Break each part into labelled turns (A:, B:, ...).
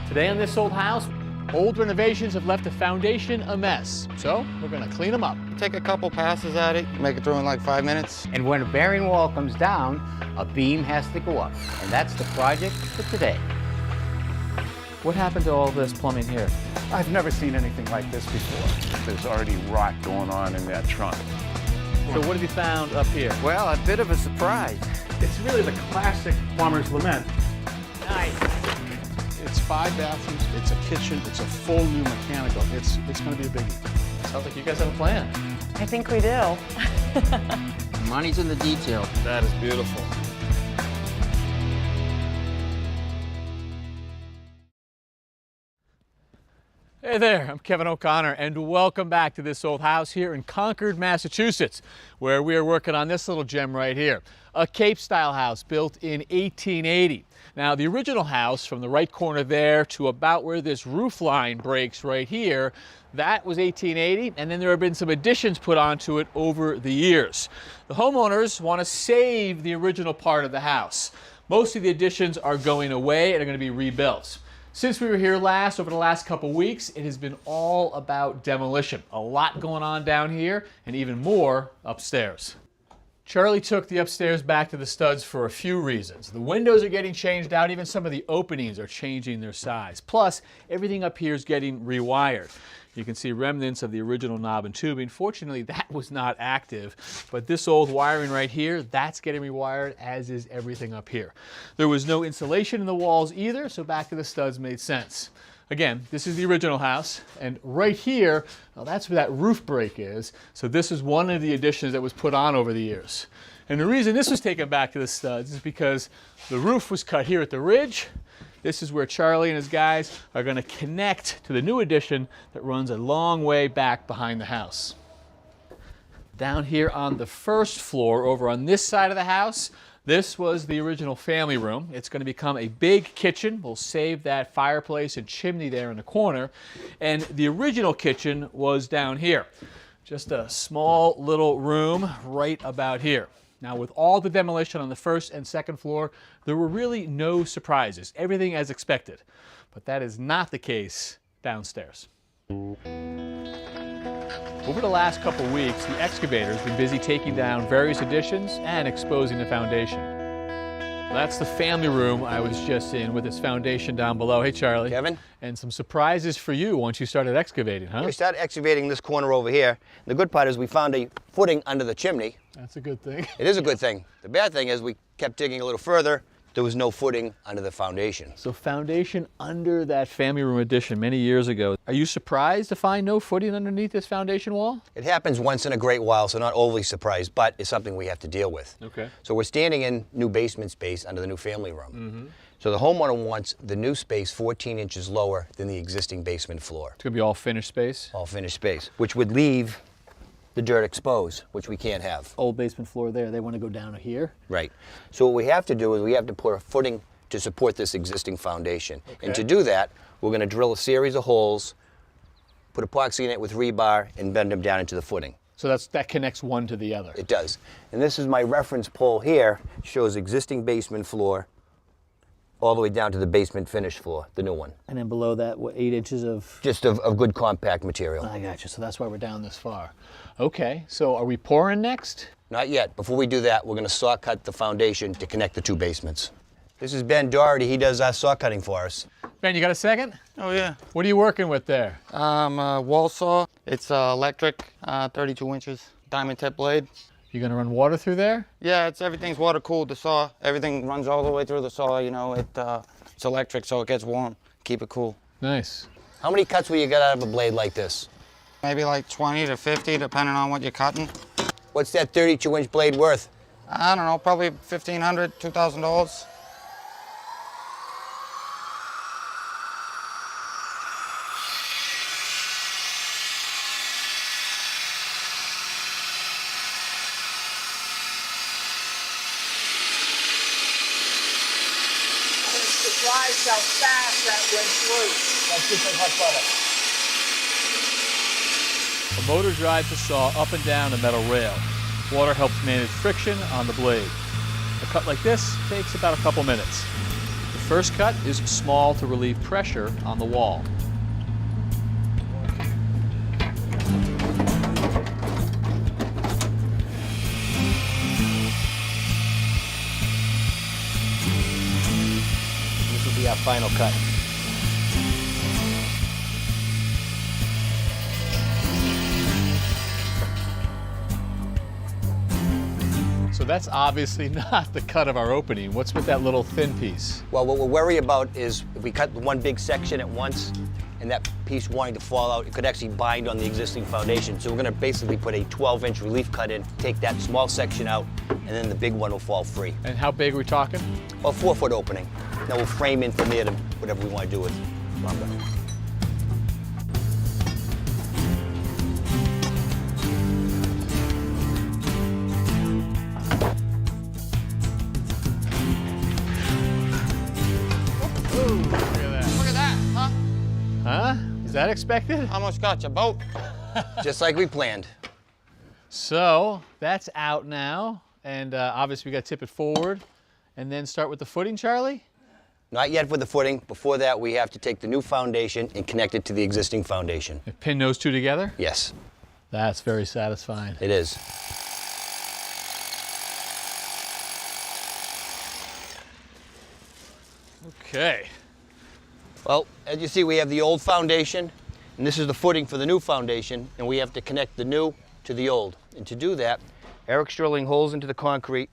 A: Today on This Old House, old renovations have left the foundation a mess. So we're gonna clean them up.
B: Take a couple passes at it, make it through in like 5 minutes.
C: And when a bearing wall comes down, a beam has to go up. And that's the project for today.
A: What happened to all this plumbing here?
D: I've never seen anything like this before. There's already rot going on in that trunk.
A: So what have you found up here?
C: Well, a bit of a surprise.
E: It's really the classic plumber's lament.
A: Nice.
F: It's 5 bathrooms, it's a kitchen, it's a full new mechanical. It's going to be a biggie.
A: Sounds like you guys have a plan.
G: I think we do.
C: Money's in the detail.
B: That is beautiful.
A: Hey there, I'm Kevin O'Connor, and welcome back to This Old House here in Concord, Massachusetts, where we are working on this little gem right here, a Cape-style house built in 1880. Now, the original house from the right corner there to about where this roof line breaks right here, that was 1880, and then there have been some additions put onto it over the years. The homeowners want to save the original part of the house. Most of the additions are going away and are going to be rebuilt. Since we were here last, over the last couple weeks, it has been all about demolition. A lot going on down here, and even more upstairs. Charlie took the upstairs back to the studs for a few reasons. The windows are getting changed out, even some of the openings are changing their size. Plus, everything up here is getting rewired. You can see remnants of the original knob and tubing. Fortunately, that was not active, but this old wiring right here, that's getting rewired, as is everything up here. There was no insulation in the walls either, so back to the studs made sense. Again, this is the original house, and right here, well, that's where that roof break is. So this is one of the additions that was put on over the years. And the reason this was taken back to the studs is because the roof was cut here at the ridge. This is where Charlie and his guys are going to connect to the new addition that runs a long way back behind the house. Down here on the first floor, over on this side of the house, this was the original family room. It's going to become a big kitchen. We'll save that fireplace and chimney there in the corner. And the original kitchen was down here. Just a small little room right about here. Now, with all the demolition on the first and second floor, there were really no surprises. Everything as expected. But that is not the case downstairs. Over the last couple weeks, the excavator's been busy taking down various additions and exposing the foundation. That's the family room I was just in with its foundation down below. Hey, Charlie.
H: Kevin.
A: And some surprises for you once you started excavating, huh?
H: We started excavating this corner over here. The good part is we found a footing under the chimney.
A: That's a good thing.
H: It is a good thing. The bad thing is we kept digging a little further. There was no footing under the foundation.
A: So foundation under that family room addition many years ago. Are you surprised to find no footing underneath this foundation wall?
H: It happens once in a great while, so not overly surprised, but it's something we have to deal with.
A: Okay.
H: So we're standing in new basement space under the new family room. So the homeowner wants the new space 14 inches lower than the existing basement floor.
A: It's going to be all finished space?
H: All finished space, which would leave the dirt exposed, which we can't have.
A: Old basement floor there, they want to go down to here?
H: Right. So what we have to do is we have to put a footing to support this existing foundation.
A: Okay.
H: And to do that, we're going to drill a series of holes, put epoxy in it with rebar, and bend them down into the footing.
A: So that connects one to the other?
H: It does. And this is my reference pole here, shows existing basement floor all the way down to the basement finished floor, the new one.
A: And then below that, what, 8 inches of?
H: Just of good compact material.
A: I got you. So that's why we're down this far. Okay, so are we pouring next?
H: Not yet. Before we do that, we're going to saw cut the foundation to connect the two basements. This is Ben Doherty. He does our saw cutting for us.
A: Ben, you got a second?
B: Oh yeah.
A: What are you working with there?
B: Wall saw. It's electric, 32 inches, diamond tip blade.
A: You gonna run water through there?
B: Yeah, everything's water cooled. The saw, everything runs all the way through the saw. You know, it's electric, so it gets warm. Keep it cool.
A: Nice.
H: How many cuts will you get out of a blade like this?
B: Maybe like 20 to 50, depending on what you're cutting.
H: What's that 32-inch blade worth?
B: I don't know, probably $1,500, $2,000.
A: Surprised how fast that went through.
H: That's just like hot butter.
A: A motor drives the saw up and down a metal rail. Water helps manage friction on the blade. A cut like this takes about a couple minutes. The first cut is small to relieve pressure on the wall.
H: This will be our final cut.
A: So that's obviously not the cut of our opening. What's with that little thin piece?
H: Well, what we're worried about is if we cut one big section at once and that piece wanting to fall out, it could actually bind on the existing foundation. So we're gonna basically put a 12-inch relief cut in, take that small section out, and then the big one will fall free.
A: And how big are we talking?
H: Well, 4-foot opening. Then we'll frame in from there to whatever we want to do with lumber.
B: Look at that, huh?
A: Huh? Is that expected?
B: Almost got your boat.
H: Just like we planned.
A: So that's out now. And obviously we got to tip it forward and then start with the footing, Charlie?
H: Not yet for the footing. Before that, we have to take the new foundation and connect it to the existing foundation.
A: And pin those two together?
H: Yes,
A: That's very satisfying.
H: it is.
A: Okay.
H: Well, as you see, we have the old foundation, and this is the footing for the new foundation, and we have to connect the new to the old. And to do that, Eric's drilling holes into the concrete.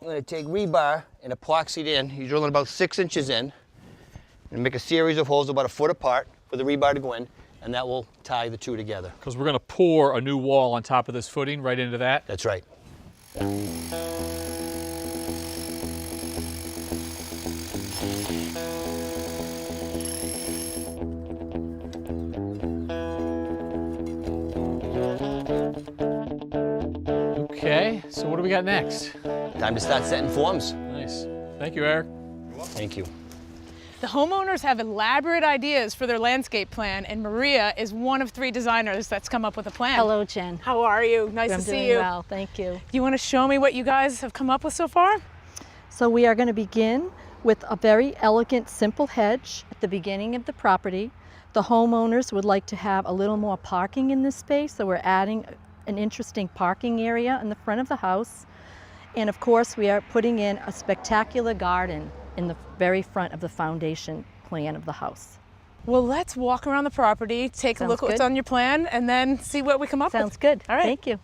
H: I'm going to take rebar and epoxy it in. He's drilling about 6 inches in, and make a series of holes about a foot apart for the rebar to go in, and that will tie the two together.
A: Because we're going to pour a new wall on top of this footing right into that.
H: That's right.
A: Okay, so what do we got next?
H: Time to start setting forms.
A: Nice. Thank you, Eric.
H: Thank you.
G: The homeowners have elaborate ideas for their landscape plan, and Maria is one of 3 designers that's come up with a plan.
I: Hello, Jen.
G: How are you? Nice
I: I'm
G: to see
I: doing
G: you.
I: well, thank you.
G: You want to show me what you guys have come up with so far?
I: So we are going to begin with a very elegant, simple hedge at the beginning of the property. The homeowners would like to have a little more parking in this space, so we're adding an interesting parking area in the front of the house. And of course, we are putting in a spectacular garden in the very front of the foundation plan of the house.
G: Well, let's walk around the property, take a
I: Sounds
G: look at what's
I: good.
G: on your plan, and then see what we come up with.
I: Sounds good.
G: All right.
I: Thank you.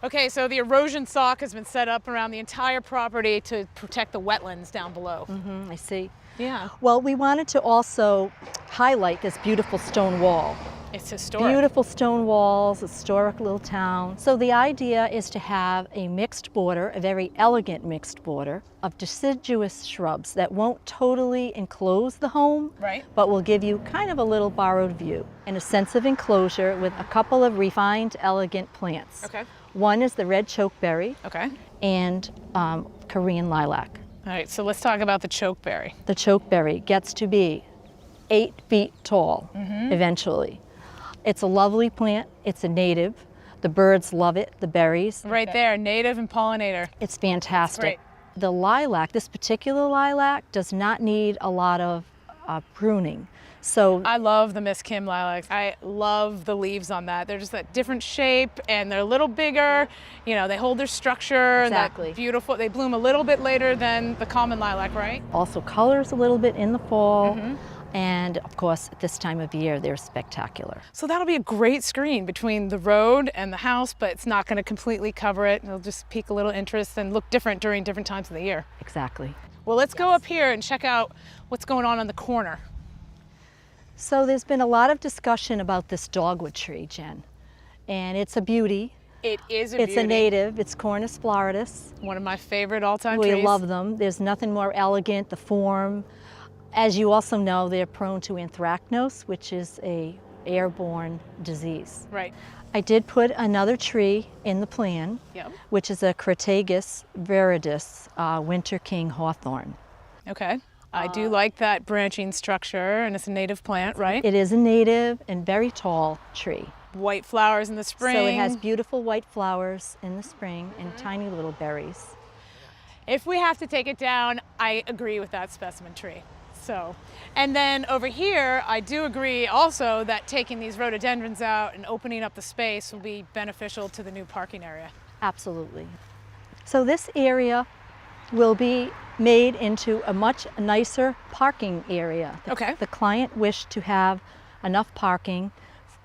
G: Okay, so the erosion sock has been set up around the entire property to protect the wetlands down below.
I: I see.
G: Yeah,
I: Well, we wanted to also highlight this beautiful stone wall.
G: it's historic.
I: Beautiful stone walls, historic little town. So the idea is to have a mixed border, a very elegant mixed border of deciduous shrubs that won't totally enclose the home,
G: Right.
I: but will give you kind of a little borrowed view and a sense of enclosure with a couple of refined, elegant plants.
G: Okay.
I: One is the red chokeberry
G: Okay.
I: and Korean lilac.
G: All right, so let's talk about the chokeberry.
I: The chokeberry gets to be 8 feet tall eventually. It's a lovely plant. It's a native. The birds love it, the berries.
G: Right there, native and pollinator.
I: It's fantastic.
G: Great.
I: The lilac, this particular lilac, does not need a lot of pruning. So
G: I love the Miss Kim lilacs. I love the leaves on that. They're just that different shape and they're a little bigger. You know, they hold their structure.
I: Exactly.
G: And that beautiful. They bloom a little bit later than the common lilac, right?
I: also colors a little bit in the fall. And of course, at this time of year, they're spectacular.
G: So that'll be a great screen between the road and the house, but it's not going to completely cover it. It'll just pique a little interest and look different during different times of the year.
I: Exactly.
G: Well, let's go up here and check out what's going on the corner.
I: So there's been a lot of discussion about this dogwood tree, Jen. And it's a beauty.
G: It is a
I: It's
G: beauty.
I: a native. It's Cornus floridus.
G: One of my favorite all-time
I: We
G: trees.
I: love them. There's nothing more elegant, the form. As you also know, they're prone to anthracnose, which is a airborne disease.
G: Right.
I: I did put another tree in the plan,
G: Yep.
I: which is a Crataegus viridis winter king hawthorn.
G: Okay. I do like that branching structure, and it's a native plant, right?
I: It is a native and very tall tree.
G: White flowers in the spring.
I: So it has beautiful white flowers in the spring and tiny little berries.
G: If we have to take it down, I agree with that specimen tree. So, and then over here, I do agree also that taking these rhododendrons out and opening up the space will be beneficial to the new parking area.
I: Absolutely. So this area will be made into a much nicer parking area.
G: Okay.
I: The client wished to have enough parking.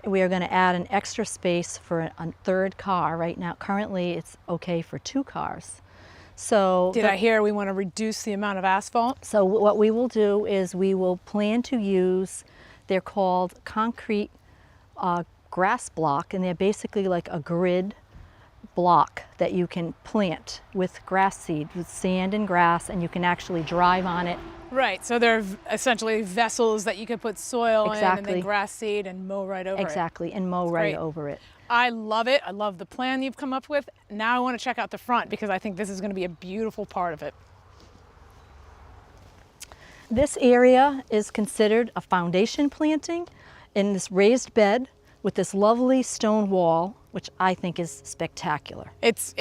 I: We are going to add an extra space for a third car. Right now, currently it's okay for 2 cars. So
G: Did I hear we want to reduce the amount of asphalt?
I: So what we will do is we will plan to use, they're called concrete grass block, and they're basically like a grid block that you can plant with grass seed, with sand and grass, and you can actually drive on it.
G: Right, so they're essentially vessels that you could put soil in and
I: Exactly.
G: then grass seed and mow right over it.
I: Exactly, and mow right
G: great.
I: over it.
G: I love it. I love the plan you've come up with. Now I want to check out the front because I think this is going to be a beautiful part of it.
I: This area is considered a foundation planting in this raised bed with this lovely stone wall, which I think is spectacular.
G: It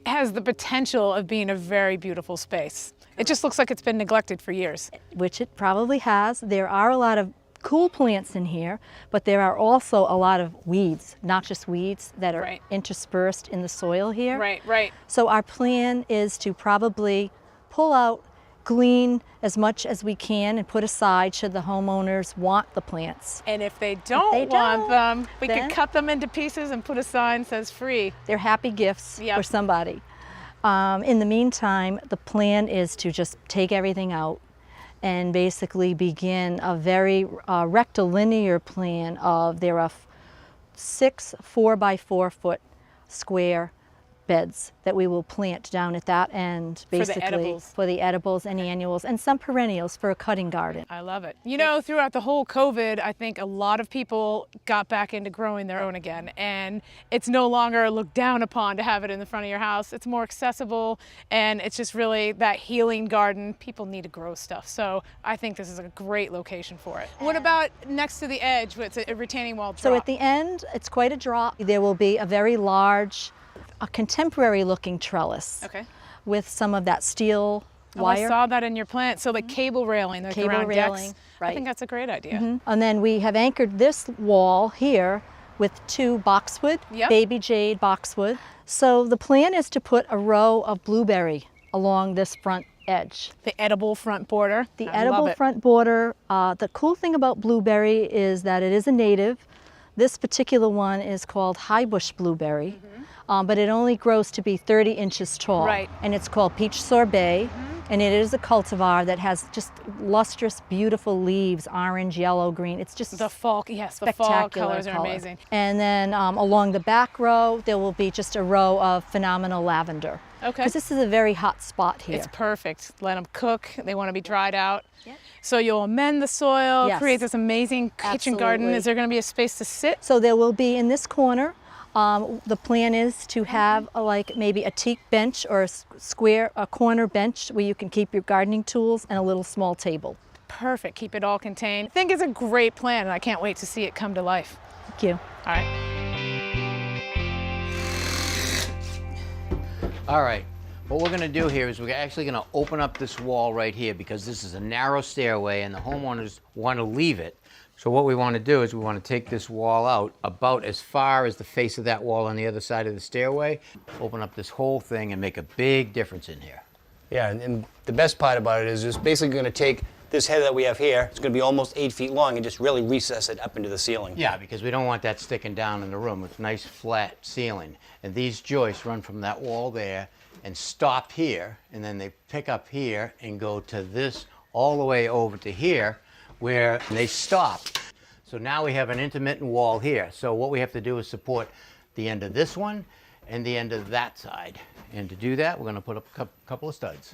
G: has the potential of being a very beautiful space. It just looks like it's been neglected for years.
I: Which it probably has. There are a lot of cool plants in here, but there are also a lot of weeds, noxious weeds that are
G: Right.
I: interspersed in the soil here.
G: Right, right.
I: So our plan is to probably pull out, glean as much as we can and put aside should the homeowners want the plants.
G: And if they don't
I: they
G: want
I: don't,
G: them, we
I: then-
G: could cut them into pieces and put a sign that says free.
I: They're happy gifts
G: Yep.
I: for somebody. In the meantime, the plan is to just take everything out and basically begin a very rectilinear plan of there are 6 4-by-4-foot square beds that we will plant down at that end,
G: the
I: basically
G: edibles.
I: for the edibles and annuals, and some perennials for a cutting garden.
G: I love it. You know, throughout the whole COVID, I think a lot of people got back into growing their own again. And it's no longer looked down upon to have it in the front of your house. It's more accessible, and it's just really that healing garden. People need to grow stuff. So I think this is a great location for it. What about next to the edge? It's a retaining wall drop.
I: So at the end, it's quite a drop. There will be a very large, a contemporary looking trellis
G: Okay.
I: with some of that steel
G: Oh,
I: wire.
G: I saw that in your plant. So like cable railing, like
I: Cable
G: around
I: railing,
G: decks. I
I: right.
G: think that's a great idea.
I: And then we have anchored this wall here with 2 boxwood,
G: Yep.
I: baby jade boxwood. So the plan is to put a row of blueberry along this front edge.
G: The edible front border.
I: The
G: I
I: edible
G: love it.
I: front border, the cool thing about blueberry is that it is a native. This particular one is called high bush blueberry, but it only grows to be 30 inches tall.
G: Right.
I: And it's called peach sorbet, and it is a cultivar that has just lustrous, beautiful leaves, orange, yellow, green. It's just
G: The fall, yes, the fall
I: spectacular
G: colors are
I: color.
G: amazing.
I: And then along the back row, there will be just a row of phenomenal lavender.
G: Okay.
I: Because this is a very hot spot here.
G: It's perfect. Let them cook. They want to be dried out. So you'll amend the soil,
I: Yes.
G: create this amazing kitchen garden.
I: Absolutely.
G: Is there going to be a space to sit?
I: So there will be in this corner, the plan is to have like maybe a teak bench or a corner bench where you can keep your gardening tools and a little small table.
G: Perfect. Keep it all contained. I think it's a great plan, and I can't wait to see it come to life.
I: Thank you.
G: All right.
C: All right, what we're gonna do here is we're actually gonna open up this wall right here because this is a narrow stairway and the homeowners wanna leave it. So what we wanna do is we wanna take this wall out about as far as the face of that wall on the other side of the stairway, open up this whole thing and make a big difference in here.
H: Yeah, and the best part about it is it's basically going to take this head that we have here, it's going to be almost 8 feet long, and just really recess it up into the ceiling.
C: Yeah, because we don't want that sticking down in the room. It's nice flat ceiling. And these joists run from that wall there and stop here, and then they pick up here and go to this all the way over to here where they stop. So now we have an intermittent wall here. So what we have to do is support the end of this one and the end of that side. And to do that, we're going to put up a couple of studs.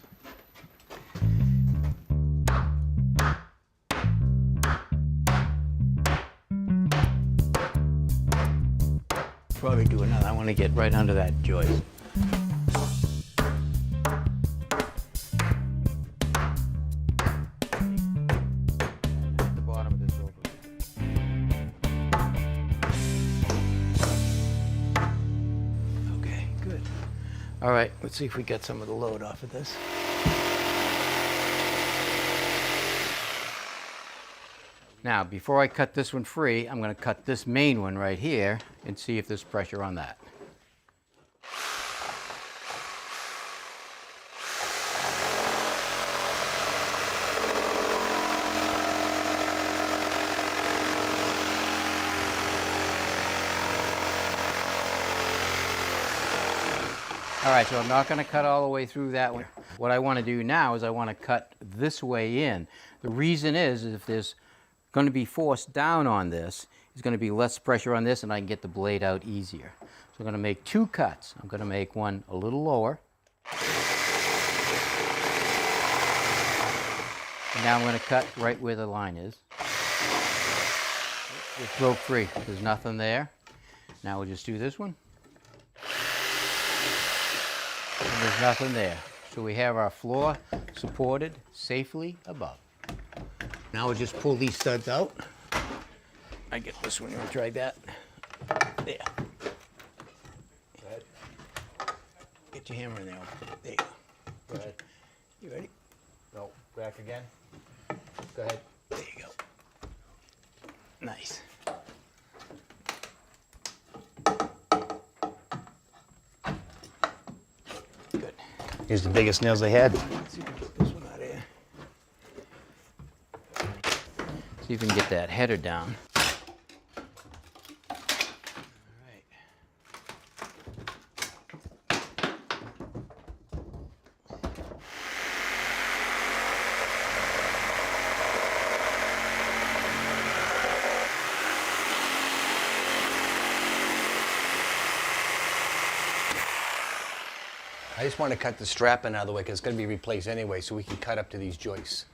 C: Before we do another, I want to get right under that joist. The bottom of this over. Okay, good. All right, let's see if we get some of the load off of this. Now, before I cut this one free, I'm going to cut this main one right here and see if there's pressure on that. All right, so I'm not going to cut all the way through that one. What I want to do now is I want to cut this way in. The reason is if there's going to be force down on this, there's going to be less pressure on this and I can get the blade out easier. So I'm going to make two cuts. I'm going to make one a little lower. And now I'm going to cut right where the line is. It broke free. There's nothing there. Now we'll just do this one. And there's nothing there. So we have our floor supported safely above. Now we'll just pull these studs out. I get this one, you want to try that? There. Go ahead. Get your hammer in there. There you go. Go ahead. You ready? No, back again. Go ahead. There you go. Nice. Good.
H: Here's the biggest nails they had.
C: Let's see if we can get this one out of here. See if we can get that header down. All right.
H: I just want to cut the strapping out of the way because it's going to be replaced anyway, so we can cut up to these joists.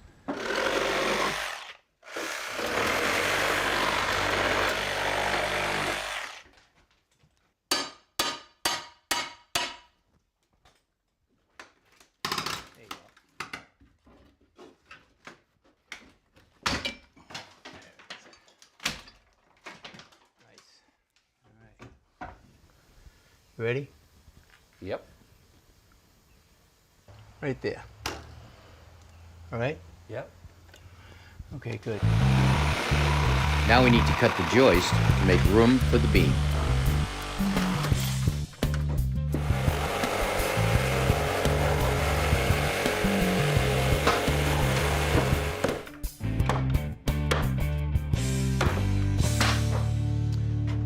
C: Ready?
H: Yep.
C: Right there. All right?
H: Yep.
C: Okay, good. Now we need to cut the joist to make room for the beam.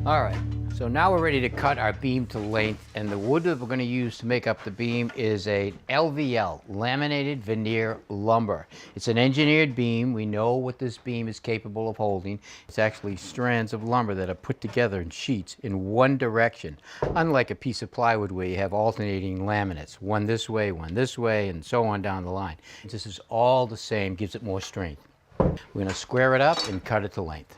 C: All right, so now we're ready to cut our beam to length, and the wood that we're going to use to make up the beam is a LVL, laminated veneer lumber. It's an engineered beam. We know what this beam is capable of holding. It's actually strands of lumber that are put together in sheets in one direction, unlike a piece of plywood where you have alternating laminates, one this way, and so on down the line. This is all the same, gives it more strength. We're going to square it up and cut it to length.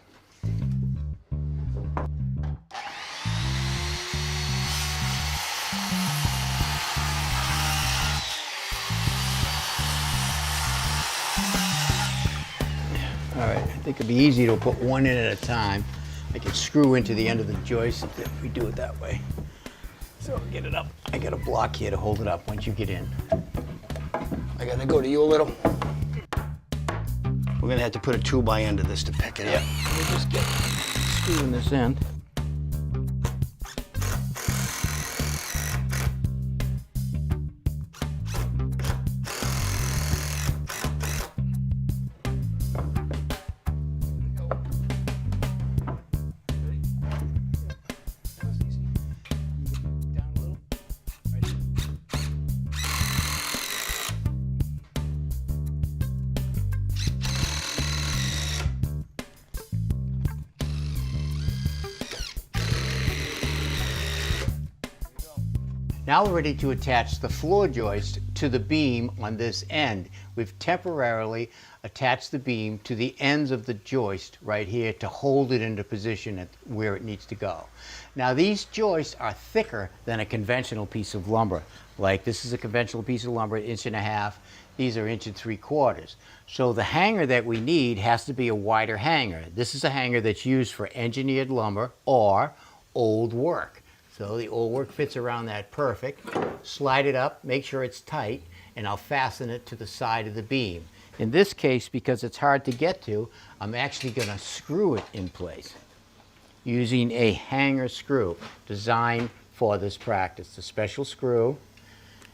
C: All right, I think it'd be easy to put one in at a time. I can screw into the end of the joist if we do it that way. So I'll get it up. I got a block here to hold it up once you get in.
H: I got to go to you a little. We're going to have to put a 2x end of this to pick it up.
C: We'll just get screwing this in. Now we're ready to attach the floor joist to the beam on this end. We've temporarily attached the beam to the ends of the joist right here to hold it into position at where it needs to go. Now these joists are thicker than a conventional piece of lumber. Like this is a conventional piece of lumber, 1.5 inches. These are 1.75 inches. So the hanger that we need has to be a wider hanger. This is a hanger that's used for engineered lumber or old work. So the old work fits around that perfect. Slide it up, make sure it's tight, and I'll fasten it to the side of the beam. In this case, because it's hard to get to, I'm actually going to screw it in place using a hanger screw designed for this practice. It's a special screw,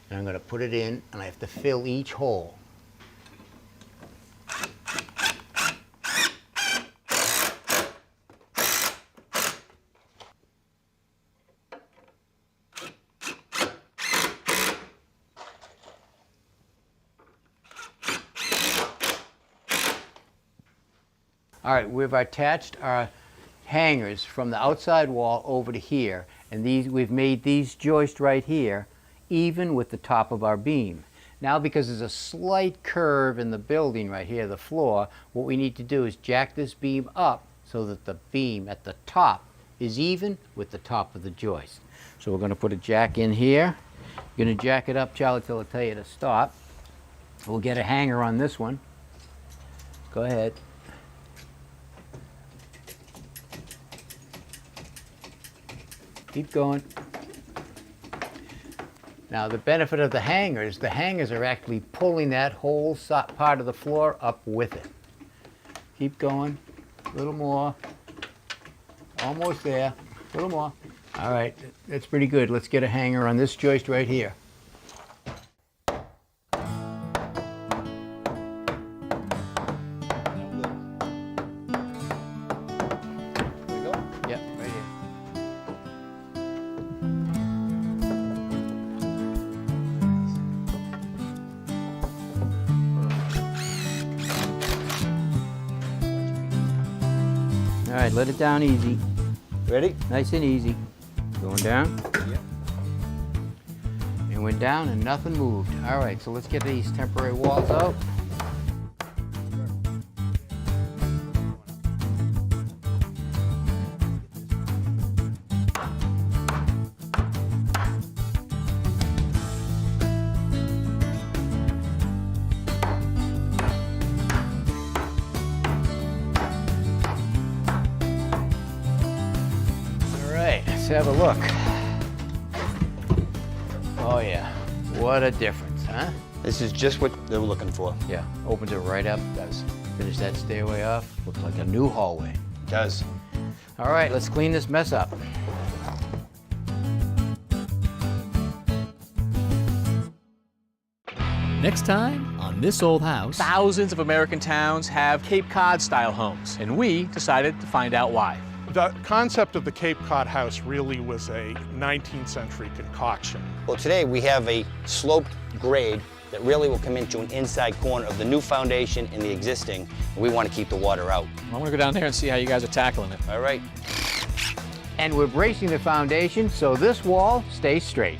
C: and I'm going to put it in, and I have to fill each hole. All right, we've attached our hangers from the outside wall over to here, and we've made these joists right here even with the top of our beam. Now, because there's a slight curve in the building right here, the floor, what we need to do is jack this beam up so that the beam at the top is even with the top of the joist. So we're going to put a jack in here. You're going to jack it up, Charlie, till I tell you to stop. We'll get a hanger on this one. Go ahead. Keep going. Now, the benefit of the hangers are actually pulling that whole part of the floor up with it. Keep going. A little more. Almost there. A little more. All right, that's pretty good. Let's get a hanger on this joist right here. All right, let it down easy.
H: Ready?
C: Nice and easy. Going down.
H: Yep.
C: And went down and nothing moved. All right, so let's get these temporary walls out. Let's have a look. Oh yeah, what a difference, huh?
H: This is just what they were looking for.
C: Yeah, opens it right up, does. Finish that stairway off, looks like a new hallway.
H: It does.
C: All right, let's clean this mess up.
A: Next time on This Old House, thousands of American towns have Cape Cod style homes, and we decided to find out why.
F: The concept of the Cape Cod house really was a 19th century concoction.
H: Well, today we have a sloped grade that really will come into an inside corner of the new foundation and the existing. We want to keep the water out.
A: I want to go down there and see how you guys are tackling it.
H: All right.
C: And we're bracing the foundation so this wall stays straight.